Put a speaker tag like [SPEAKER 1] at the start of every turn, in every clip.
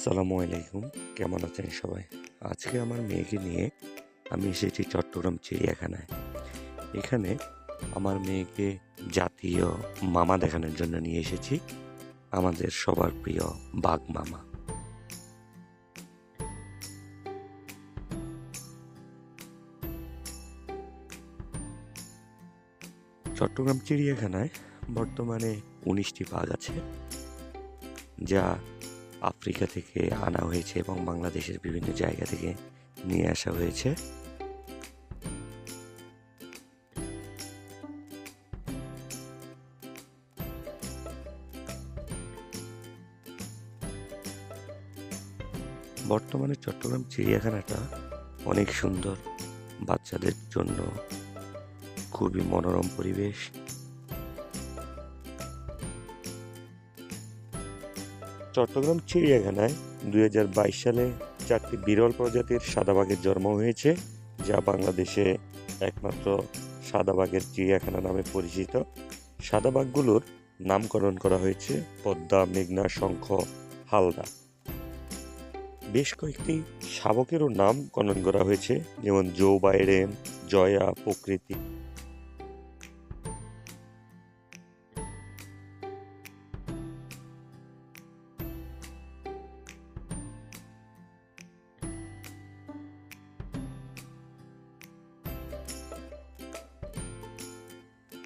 [SPEAKER 1] আসসালামু আলাইকুম। কেমন আছেন সবাই? আজকে আমার মেয়েকে নিয়ে আমি এসেছি চট্টগ্রাম চিড়িয়াখানায়। এখানে আমার মেয়েকে জাতীয় মামা দেখানোর জন্য নিয়ে এসেছি। আমাদের সবার প্রিয় বাঘ মামা। চট্টগ্রাম চিড়িয়াখানায় বর্তমানে ১৯টি বাঘ আছে, যা আফ্রিকা থেকে আনা হয়েছে এবং বাংলাদেশের বিভিন্ন জায়গা থেকে নিয়ে আসা হয়েছে। বর্তমানে চট্টগ্রাম চিড়িয়াখানাটা অনেক সুন্দর, বাচ্চাদের জন্য খুবই মনোরম পরিবেশ। চট্টগ্রাম চিড়িয়াখানায় ২০২২ সালে ৪টি বিরল প্রজাতির সাদা বাঘের জন্ম হয়েছে, যা বাংলাদেশে একমাত্র সাদা বাঘের চিড়িয়াখানা নামে পরিচিত। সাদা বাঘগুলোর নামকরণ করা হয়েছে পদ্মা, মেঘনা, শঙ্খ, হালদা। বেশ কয়েকটি শাবকেরও নামকরণ করা হয়েছে, যেমন জো বাইডেন, জয়া, প্রকৃতি।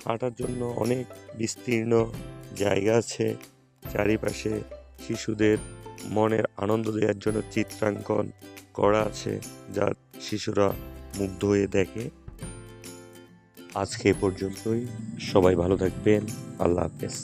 [SPEAKER 1] হাঁটার জন্য অনেক বিস্তীর্ণ জায়গা আছে। চারিপাশে শিশুদের মনের আনন্দ দেওয়ার জন্য চিত্রাঙ্কন করা আছে, যা শিশুরা মুগ্ধ হয়ে দেখে। আজকে এ পর্যন্তই। সবাই ভালো থাকবেন। আল্লাহ হাফেজ।